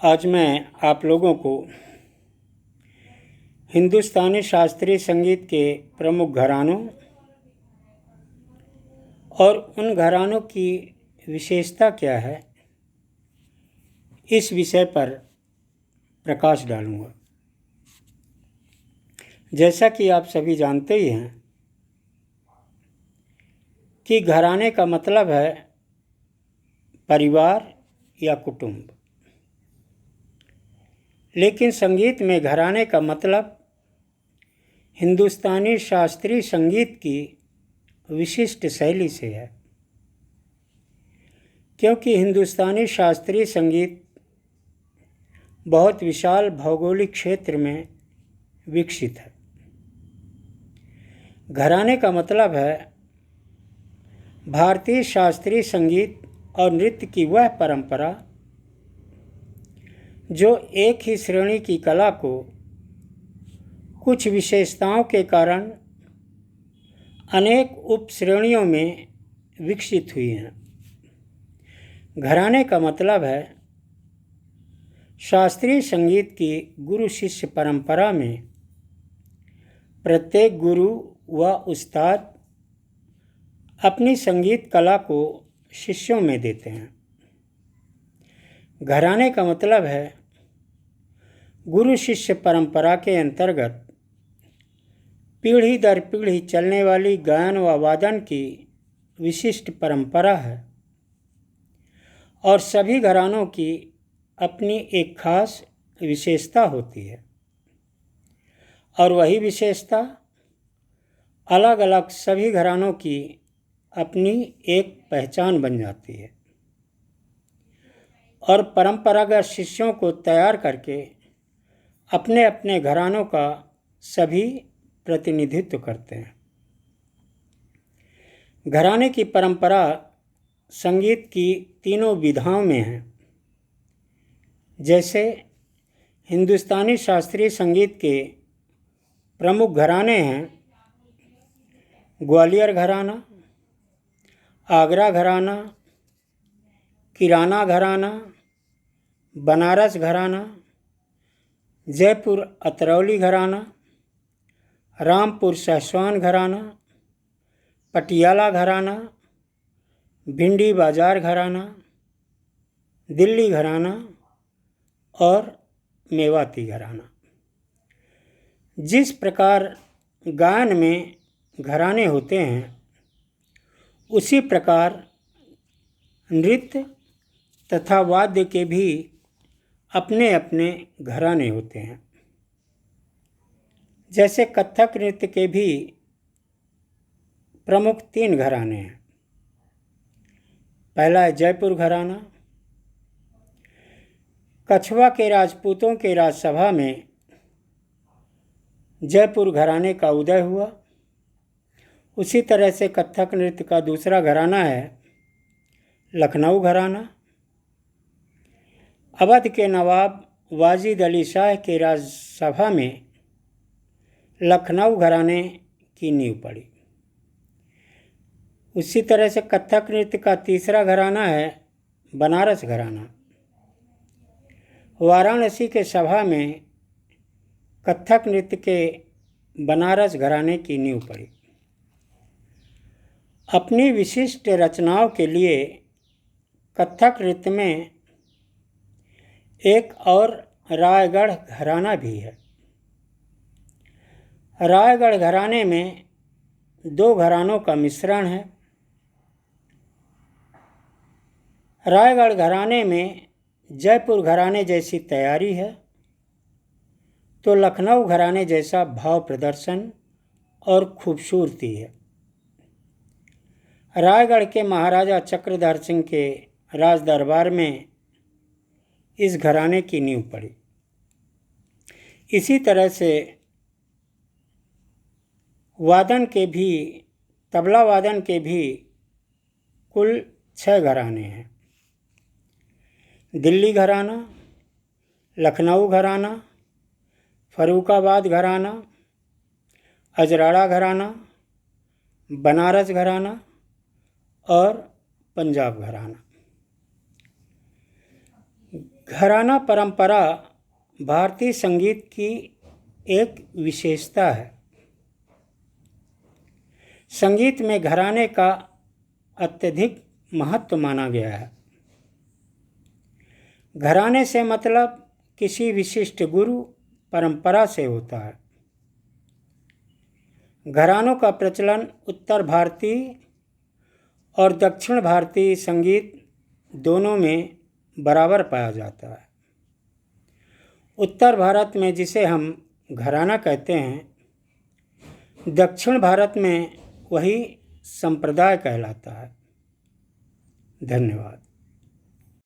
आज मैं आप लोगों को हिंदुस्तानी शास्त्रीय संगीत के प्रमुख घरानों और उन घरानों की विशेषता क्या है, इस विषय पर प्रकाश डालूंगा। जैसा कि आप सभी जानते ही हैं कि घराने का मतलब है परिवार या कुटुंब, लेकिन संगीत में घराने का मतलब हिंदुस्तानी शास्त्रीय संगीत की विशिष्ट शैली से है, क्योंकि हिंदुस्तानी शास्त्रीय संगीत बहुत विशाल भौगोलिक क्षेत्र में विकसित है। घराने का मतलब है भारतीय शास्त्रीय संगीत और नृत्य की वह परंपरा जो एक ही श्रेणी की कला को कुछ विशेषताओं के कारण अनेक उप श्रेणियों में विकसित हुई हैं। घराने का मतलब है शास्त्रीय संगीत की गुरु शिष्य परंपरा में प्रत्येक गुरु व उस्ताद अपनी संगीत कला को शिष्यों में देते हैं। घराने का मतलब है गुरु शिष्य परंपरा के अंतर्गत पीढ़ी दर पीढ़ी चलने वाली गायन व वादन की विशिष्ट परंपरा है और सभी घरानों की अपनी एक खास विशेषता होती है और वही विशेषता अलग अलग सभी घरानों की अपनी एक पहचान बन जाती है और परंपरागत शिष्यों को तैयार करके अपने अपने घरानों का सभी प्रतिनिधित्व करते हैं। घराने की परंपरा संगीत की तीनों विधाओं में है। जैसे हिंदुस्तानी शास्त्रीय संगीत के प्रमुख घराने हैं ग्वालियर घराना, आगरा घराना, किराना घराना, बनारस घराना, जयपुर अतरौली घराना, रामपुर ससवान घराना, पटियाला घराना, भिंडी बाजार घराना, दिल्ली घराना और मेवाती घराना। जिस प्रकार गायन में घराने होते हैं, उसी प्रकार नृत्य तथा वाद्य के भी अपने अपने घराने होते हैं। जैसे कथक नृत्य के भी प्रमुख 3 घराने हैं। पहला है जयपुर घराना। कछवा के राजपूतों के राजसभा में जयपुर घराने का उदय हुआ। उसी तरह से कथक नृत्य का दूसरा घराना है लखनऊ घराना। अवध के नवाब वाजिद अली शाह के राजसभा में लखनऊ घराने की नींव पड़ी। उसी तरह से कथक नृत्य का तीसरा घराना है बनारस घराना। वाराणसी के सभा में कथक नृत्य के बनारस घराने की नींव पड़ी। अपनी विशिष्ट रचनाओं के लिए कथक नृत्य में एक और रायगढ़ घराना भी है। रायगढ़ घराने में 2 घरानों का मिश्रण है। रायगढ़ घराने में जयपुर घराने जैसी तैयारी है, तो लखनऊ घराने जैसा भाव प्रदर्शन और खूबसूरती है। रायगढ़ के महाराजा चक्रधर सिंह के राज दरबार में इस घराने की नींव पड़ी। इसी तरह से वादन के भी, तबला वादन के भी कुल 6 घराने हैं। दिल्ली घराना, लखनऊ घराना, फर्रुखाबाद घराना, अजराड़ा घराना, बनारस घराना और पंजाब घराना। घराना परंपरा भारतीय संगीत की एक विशेषता है। संगीत में घराने का अत्यधिक महत्व माना गया है। घराने से मतलब किसी विशिष्ट गुरु परंपरा से होता है। घरानों का प्रचलन उत्तर भारतीय और दक्षिण भारतीय संगीत दोनों में बराबर पाया जाता है। उत्तर भारत में जिसे हम घराना कहते हैं, दक्षिण भारत में वही संप्रदाय कहलाता है। धन्यवाद।